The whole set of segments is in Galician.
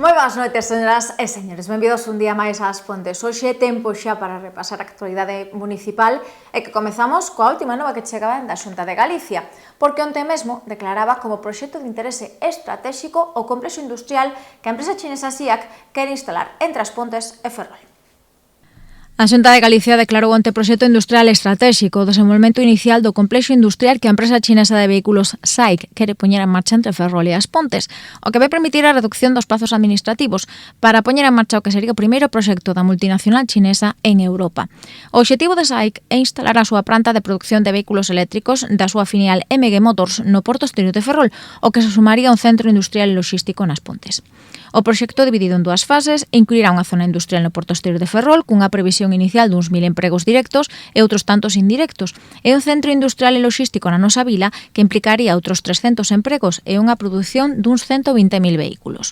Moi boas noites, señoras e señores. Benvidos un día máis ás Pontes. Hoxe tempo xa para repasar a actualidade municipal e que comezamos coa última nova que chegaba da Xunta de Galicia, porque onte mesmo declaraba como proxecto de interese estratéxico o complexo industrial que a empresa chinesa SIAC quere instalar entre As Pontes e Ferrol. A Xunta de Galicia declarou onte proxecto industrial estratéxico o desenvolvemento inicial do complexo industrial que a empresa chinesa de vehículos SAIC quere poñer en marcha entre Ferrol e As Pontes, o que vai permitir a reducción dos prazos administrativos para poñer en marcha o que sería o primeiro proxecto da multinacional chinesa en Europa. O obxectivo de SAIC é instalar a súa planta de produción de vehículos eléctricos da súa filial MG Motors no Porto Exterior de Ferrol, o que se sumaría a un centro industrial e logístico nas Pontes. O proxecto, dividido en dúas fases, incluirá unha zona industrial no Porto Exterior de Ferrol cunha previsión inicial duns 1000 empregos directos e outros tantos indirectos, e un centro industrial e logístico na nosa vila que implicaría outros 300 empregos e unha produción duns 120.000 vehículos.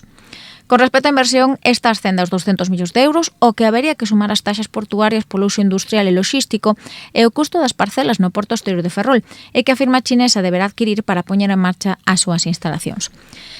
Con respecto á inversión, esta ascende aos 200 millóns de euros, o que habería que sumar as taxas portuarias polo uso industrial e logístico e o custo das parcelas no Porto Exterior de Ferrol, e que a firma chinesa deberá adquirir para poñer en marcha as súas instalacións.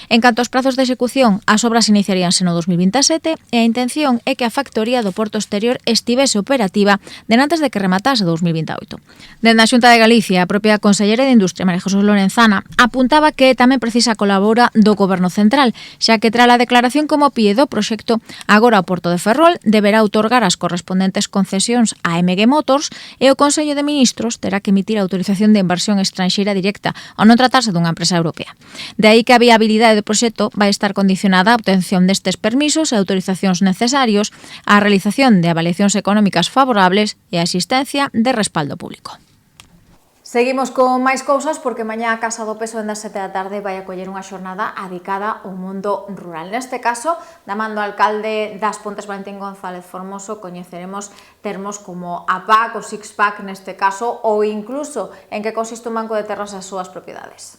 En canto aos prazos de execución, as obras iniciaríanse no 2027 e a intención é que a factoría do Porto Exterior estivese operativa antes de que rematase 2028. Dende a Xunta de Galicia, a propia consellera de Industria, María Jesús Lorenzana, apuntaba que tamén precisa a colabora do Goberno Central, xa que tras a declaración como pie do proxecto, agora o Porto de Ferrol deberá outorgar as correspondentes concesións a MG Motors e o Consello de Ministros terá que emitir a autorización de inversión estranxeira directa ao non tratarse dunha empresa europea. De aí que a viabilidade do proxecto vai estar condicionada á obtención destes permisos e autorizacións necesarios, á realización de avaliacións económicas favorables e a existencia de respaldo público. Seguimos con máis cousas porque mañá a Casa do Peso en das 7 da tarde vai acoller unha xornada dedicada ao mundo rural. Neste caso, da man do alcalde das Pontes, Valentín González Formoso, coñeceremos termos como a PAC, o Six-Pack neste caso, ou incluso en que consiste un banco de terras as súas propiedades.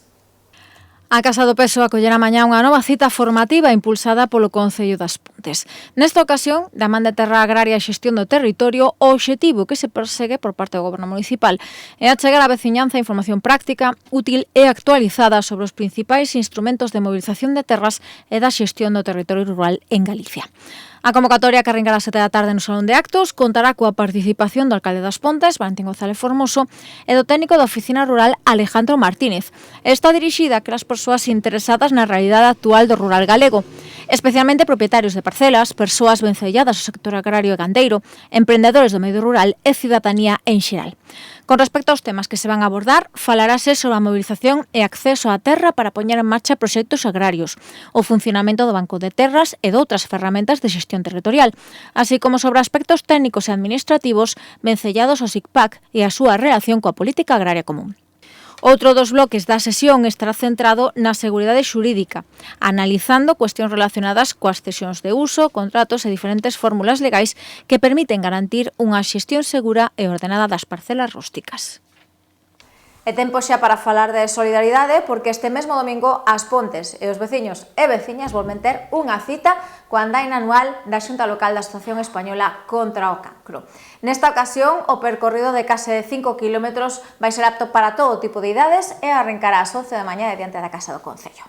A Casa do Peso acollerá mañá unha nova cita formativa impulsada polo Concello das Pontes. Nesta ocasión, da man de Terra Agraria e Xestión do Territorio, o obxectivo que se persegue por parte do Goberno Municipal é achegar á veciñanza información práctica, útil e actualizada sobre os principais instrumentos de movilización de terras e da xestión do territorio rural en Galicia. A convocatoria que arrincará a 7 da tarde no Salón de Actos contará coa participación do alcalde das Pontes, Valentín González Formoso, e do técnico da Oficina Rural, Alejandro Martínez. Está dirixida a aquelas persoas interesadas na realidade actual do rural galego, especialmente propietarios de parcelas, persoas vencelladas ao sector agrario e gandeiro, emprendedores do medio rural e cidadanía en xeral. Con respecto aos temas que se van a abordar, falarase sobre a movilización e acceso á terra para poñer en marcha proxectos agrarios, o funcionamento do Banco de Terras e doutras ferramentas de xestión territorial, así como sobre aspectos técnicos e administrativos vencellados ao SICPAC e a súa relación coa política agraria común. Outro dos bloques da sesión estará centrado na seguridade xurídica, analizando cuestións relacionadas coas cesións de uso, contratos e diferentes fórmulas legais que permiten garantir unha xestión segura e ordenada das parcelas rústicas. É tempo xa para falar de solidaridade porque este mesmo domingo As Pontes e os veciños e veciñas volven ter unha cita coa andaina anual da Xunta Local da Asociación Española contra o Cancro. Nesta ocasión, o percorrido de case 5 km vai ser apto para todo tipo de idades e arrancará ás 11 da mañá diante da Casa do Concello.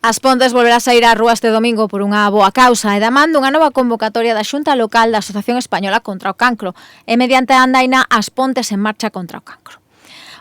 As Pontes volverá a sair ás rúas este domingo por unha boa causa e da man dunha nova convocatoria da Xunta Local da Asociación Española contra o Cancro e mediante a andaina As Pontes en marcha contra o cancro.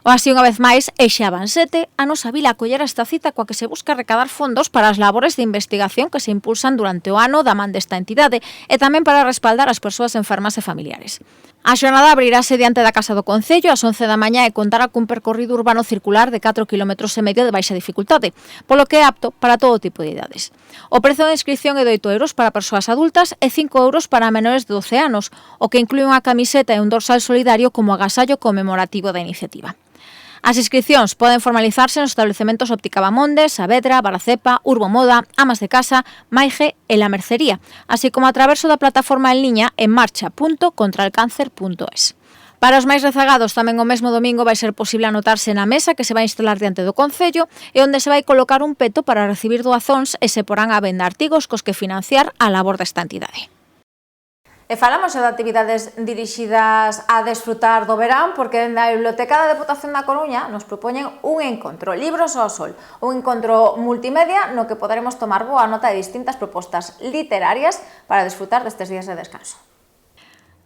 O así, unha vez máis, e xa van 7, a nosa vila acollera esta cita coa que se busca recadar fondos para as labores de investigación que se impulsan durante o ano da man desta entidade e tamén para respaldar as persoas enfermas e familiares. A xornada abrirase diante da Casa do Concello ás 11 da mañá e contará cun percorrido urbano circular de 4,5 km de baixa dificultade, polo que é apto para todo tipo de idades. O prezo de inscripción é de 8 euros para persoas adultas e 5 euros para menores de 12 anos, o que inclúe unha camiseta e un dorsal solidario como agasallo conmemorativo da iniciativa. As inscripcións poden formalizarse nos estabelecementos Óptica Bamonde, Saavedra, Baracepa, Urbo Moda, Amas de Casa, Maige e La Mercería, así como a través da plataforma en liña en marcha.contralcáncer.es. Para os máis rezagados, tamén o mesmo domingo vai ser posible anotarse na mesa que se vai instalar diante do Concello e onde se vai colocar un peto para recibir doazóns e se porán á venda artigos cos que financiar a labor desta entidade. E falamos de actividades dirixidas a desfrutar do verán, porque na Biblioteca da Deputación da Coruña nos propoñen un encontro, Libros ao Sol, un encontro multimedia no que poderemos tomar boa nota de distintas propostas literarias para desfrutar destes días de descanso.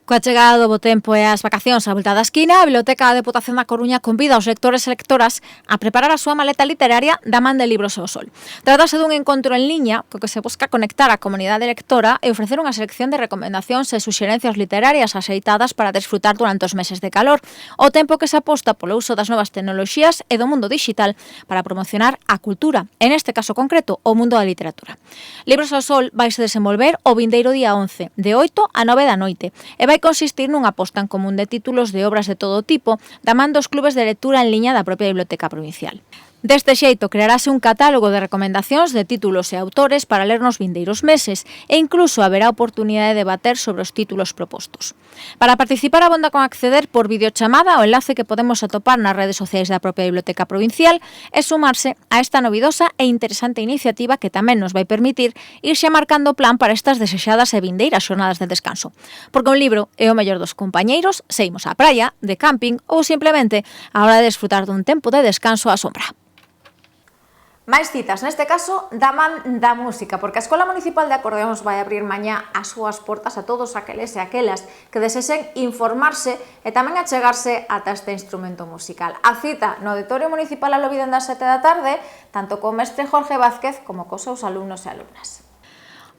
Coa chegada do bo tempo e as vacacións á volta da esquina, a Biblioteca da Deputación da Coruña convida aos lectores e lectoras a preparar a súa maleta literaria da man de Libros ao Sol. Trátase dun encontro en liña co que se busca conectar a comunidade lectora e ofrecer unha selección de recomendacións e suxerencias literarias axeitadas para desfrutar durante os meses de calor, o tempo que se aposta polo uso das novas tecnoloxías e do mundo digital para promocionar a cultura, en este caso concreto, o mundo da literatura. Libros ao Sol vaise desenvolver o vindeiro día 11, de 8 a 9 da noite, e vai consistir nunha posta en común de títulos de obras de todo tipo da man dos clubes de lectura en liña da propia Biblioteca Provincial. Deste xeito, crearase un catálogo de recomendacións de títulos e autores para ler nos vindeiros meses e incluso haberá oportunidade de debater sobre os títulos propostos. Para participar abonda con acceder por videochamada ao enlace que podemos atopar nas redes sociais da propia Biblioteca Provincial e sumarse a esta novidosa e interesante iniciativa que tamén nos vai permitir irse marcando plan para estas desexadas e vindeiras xornadas de descanso. Porque un libro é o mellor dos compañeiros, se imos á praia, de camping ou simplemente a hora de desfrutar dun tempo de descanso á sombra. Máis citas, neste caso, da man da música, porque a Escola Municipal de Acordeóns vai abrir mañá as súas portas a todos aqueles e aquelas que desexen informarse e tamén achegarse ata este instrumento musical. A cita no Auditorio Municipal a Lobiden das 7 da tarde, tanto co mestre Jorge Vázquez como cos seus alumnos e alumnas.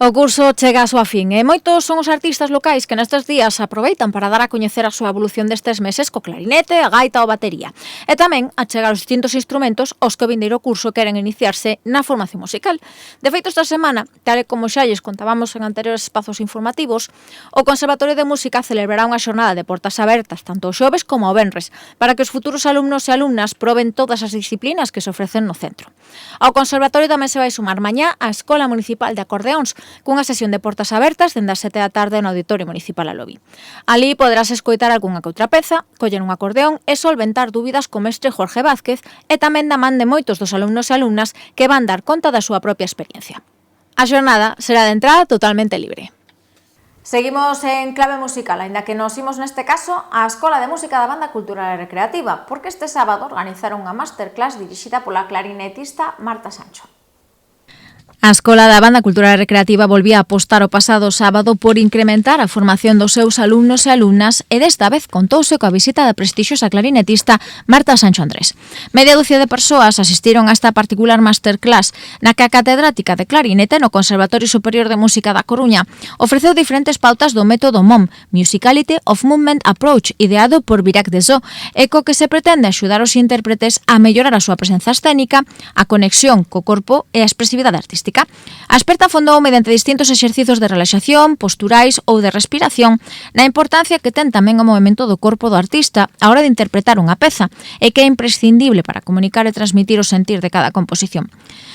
O curso chega a súa fin e moitos son os artistas locais que nestes días aproveitan para dar a coñecer a súa evolución destes meses co clarinete, a gaita ou a batería e tamén a chegar os distintos instrumentos aos que o vindeiro curso queren iniciarse na formación musical. De feito, esta semana, tal e como xa lles contábamos en anteriores espazos informativos, o Conservatorio de Música celebrará unha xornada de portas abertas tanto o xoves como o venres para que os futuros alumnos e alumnas proben todas as disciplinas que se ofrecen no centro. Ao Conservatorio tamén se vai sumar mañá a Escola Municipal de Acordeóns cunha sesión de portas abertas dende as 7 da tarde no Auditorio Municipal a Lobi. Ali poderás escoitar algunha que outra peza, coller un acordeón e solventar dúbidas co mestre Jorge Vázquez e tamén da man de moitos dos alumnos e alumnas que van dar conta da súa propia experiencia. A xornada será de entrada totalmente libre. Seguimos en clave musical, aínda que nos imos neste caso á Escola de Música da Banda Cultural e Recreativa, porque este sábado organizaron unha masterclass dirixida pola clarinetista Marta Sancho. A Escola da Banda Cultural e Recreativa volvía a apostar o pasado sábado por incrementar a formación dos seus alumnos e alumnas e desta vez contouse coa visita da prestixiosa clarinetista Marta Sancho Andrés. Media dúcia de persoas asistiron a esta particular masterclass na que a catedrática de clarinete no Conservatorio Superior de Música da Coruña ofreceu diferentes pautas do método MOM, Musicality of Movement Approach, ideado por Virac Desó, e co que se pretende axudar os intérpretes a mellorar a súa presenza escénica, a conexión co corpo e a expresividade artística. A experta fondou mediante distintos exercicios de relaxación, posturais ou de respiración na importancia que ten tamén o movimento do corpo do artista á hora de interpretar unha peza e que é imprescindible para comunicar e transmitir o sentir de cada composición.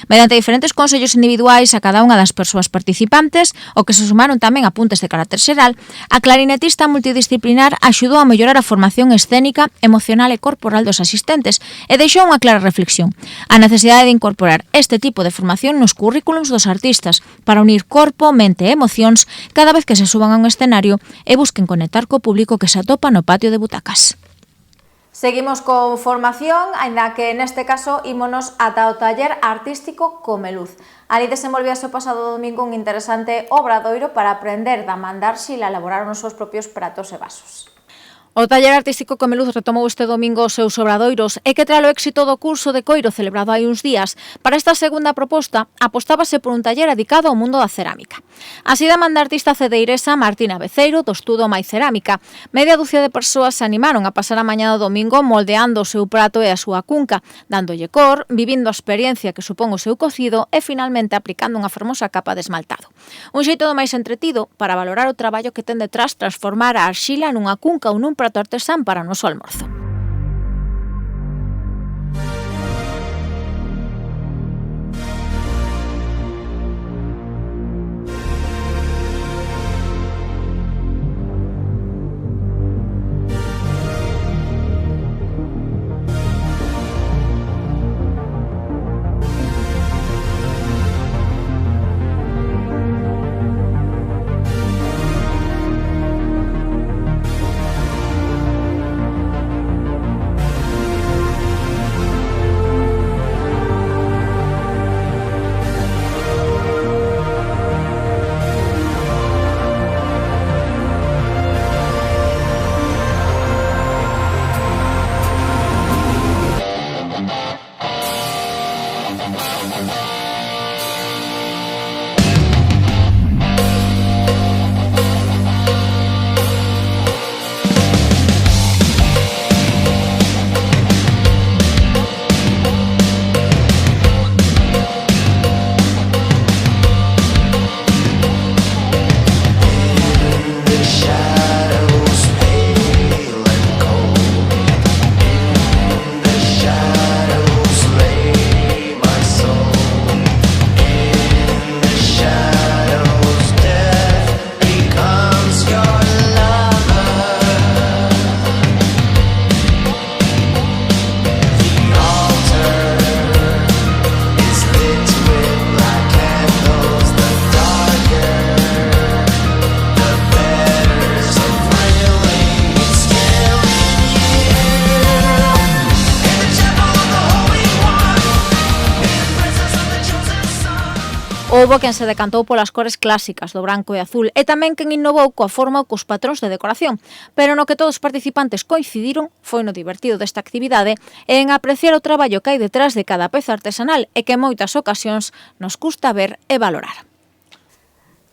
Mediante diferentes consellos individuais a cada unha das persoas participantes, o que se sumaron tamén apuntes de carácter xeral, a clarinetista multidisciplinar axudou a mellorar a formación escénica, emocional e corporal dos asistentes e deixou unha clara reflexión: a necesidade de incorporar este tipo de formación nos currículums dos artistas para unir corpo, mente e emocións cada vez que se suban a un escenario e busquen conectar co público que se atopa no patio de butacas. Seguimos con formación, aínda que neste caso ímonos ata o taller artístico Comeluz. Ali desenvolvíase o pasado domingo un interesante obradoiro para aprender da man de arxila a elaborar os seus propios pratos e vasos. O taller artístico Comeluz retomou este domingo os seus obradoiros e que tralo éxito do curso de coiro celebrado hai uns días, para esta segunda proposta apostábase por un taller dedicado ao mundo da cerámica. Así da man da artista cedeiresa Martina Beceiro, do estudo Mai Cerámica, media dúcia de persoas se animaron a pasar a mañá do domingo moldeando o seu prato e a súa cunca, dándolle cor, vivindo a experiencia que supón o seu cocido e finalmente aplicando unha fermosa capa de esmaltado. Un xeito do máis entretido para valorar o traballo que ten detrás transformar a arxila nunha cunca ou nun prato artesán para o noso almorzo. Houbo quen se decantou polas cores clásicas do branco e azul e tamén quen innovou coa forma ou cos patróns de decoración, pero no que todos os participantes coincidiron foi no divertido desta actividade e en apreciar o traballo que hai detrás de cada peza artesanal e que en moitas ocasións nos custa ver e valorar.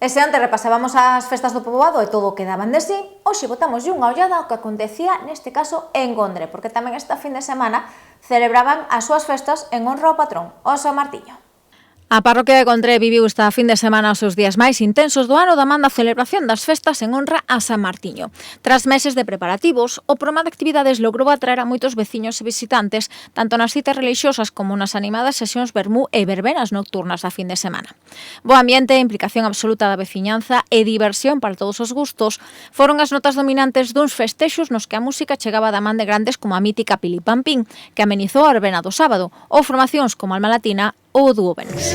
E se antes repasábamos as festas do poboado e todo o que daban de sí, hoxe botamos unha ollada ao que acontecía neste caso en Gondre, porque tamén esta fin de semana celebraban as súas festas en honra ao patrón, o San Martiño. A parroquia de Gondre viviu esta fin de semana os seus días máis intensos do ano da man da celebración das festas en honra a San Martiño. Tras meses de preparativos, o programa de actividades logrou atraer a moitos veciños e visitantes, tanto nas citas religiosas como nas animadas sesións vermú e verbenas nocturnas da fin de semana. Bo ambiente, implicación absoluta da veciñanza e diversión para todos os gustos foron as notas dominantes duns festexos nos que a música chegaba da man de grandes como a mítica Pili Pampín, que amenizou a verbena do sábado, ou formacións como Alma Latina ou o Dúo Venus.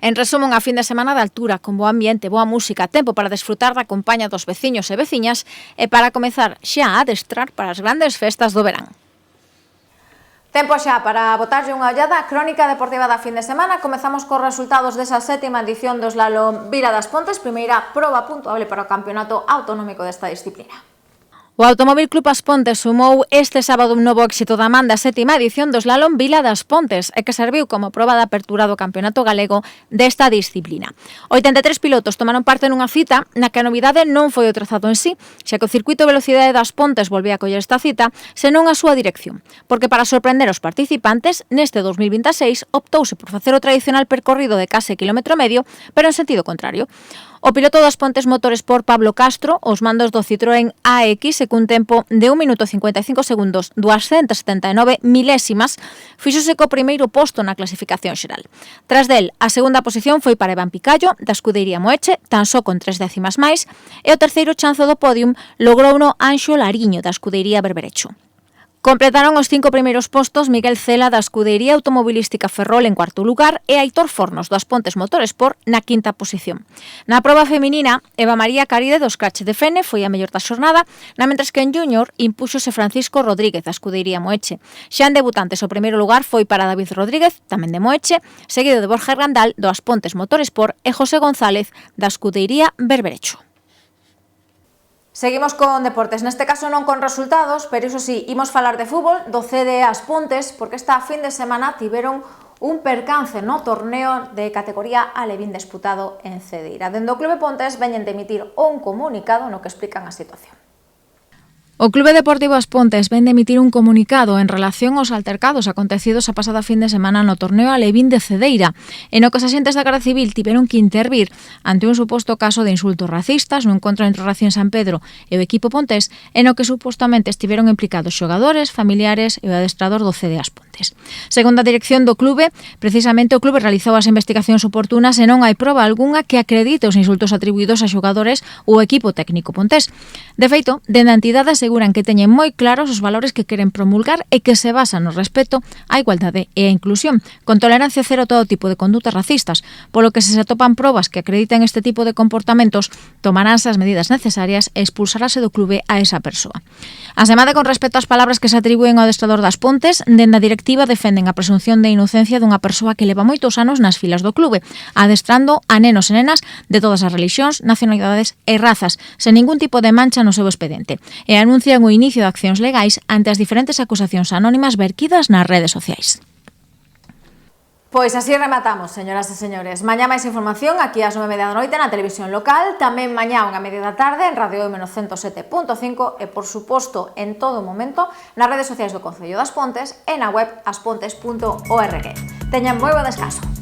En resumo, unha fin de semana de altura, con bo ambiente, boa música, tempo para desfrutar da compañía dos veciños e veciñas e para comezar xa a adestrar para as grandes festas do verán. Tempo xa para botarlle unha ollada á crónica deportiva da fin de semana. Comezamos cos resultados desa sétima edición do slalom Vira das Pontes, primeira proba puntuable para o campeonato autonómico desta disciplina. O Automóvil Club As Pontes sumou este sábado un novo éxito da man da 7ª edición do Slalom Vila das Pontes e que serviu como proba de apertura do Campeonato Galego desta disciplina. 83 pilotos tomaron parte nunha cita na que a novidade non foi o trazado en sí, xa que o Circuito de Velocidade das Pontes volvía a coller esta cita, senón a súa dirección, porque para sorprender os participantes, neste 2026 optouse por facer o tradicional percorrido de case quilómetro e medio, pero en sentido contrario. O piloto das Pontes Motorsport Pablo Castro, os mandos do Citroën AX e cun tempo de 1 minuto 55 segundos 279 milésimas, fíxose co primeiro posto na clasificación xeral. Tras del, a segunda posición foi para Iván Picallo, da escudería Moeche, tan só con 3 décimas máis, e o terceiro chanzo do podium logrouno Anxo Lariño, da escudería Berberecho. Completaron os 5 primeiros postos Miguel Cela da escudería automobilística Ferrol en cuarto lugar e Aitor Fornos das Pontes Motorsport na quinta posición. Na proba feminina, Eva María Caride do Scratch de Fene foi a mellor da xornada, na mentres que en júnior impúxose Francisco Rodríguez da escudería Moeche. Xa en debutantes o primeiro lugar foi para David Rodríguez, tamén de Moeche, seguido de Borja Randal do As Pontes Motorsport e José González da escudería Berberecho. Seguimos con deportes, neste caso non con resultados, pero iso sí, imos falar de fútbol, do CD As Pontes, porque esta fin de semana tiveron un percance no torneo de categoría alevín disputado en Cedeira. Dende o Clube Pontes veñen de emitir un comunicado no que explican a situación. O Clube Deportivo As Pontes ven de emitir un comunicado en relación aos altercados acontecidos a pasada fin de semana no torneo alevín de Cedeira, en o que os axentes da Garda Civil tiveron que intervir ante un suposto caso de insultos racistas no encontro entre o Racing San Pedro e o equipo pontés, en o que supostamente estiveron implicados xogadores, familiares e o adestrador do CD As Pontes. Segundo a dirección do clube, precisamente o clube realizou as investigacións oportunas e non hai proba algunha que acredite os insultos atribuídos a xogadores ou equipo técnico pontés. De feito, dende a entidade aseguran que teñen moi claros os valores que queren promulgar e que se basan no respeto, a igualdade e a inclusión, con tolerancia cero a todo tipo de condutas racistas, polo que se atopan probas que acrediten este tipo de comportamentos, tomaránse as medidas necesarias e expulsarase do clube a esa persoa. Asemade, con respecto ás palabras que se atribúen ao adestrador das Pontes, dende a directiva defenden a presunción de inocencia dunha persoa que leva moitos anos nas filas do clube, adestrando a nenos e nenas de todas as relixións, nacionalidades e razas, sen ningún tipo de mancha no seu expediente, e anuncian o inicio de accións legais ante as diferentes acusacións anónimas verquidas nas redes sociais. Pois así rematamos, señoras e señores. Mañá máis información aquí ás 9:30 da noite na televisión local, tamén mañá unha media da tarde en Radio Menos 107.5 e, por suposto, en todo momento nas redes sociais do Concello das Pontes e na web aspontes.org. Teñan moi bo descanso.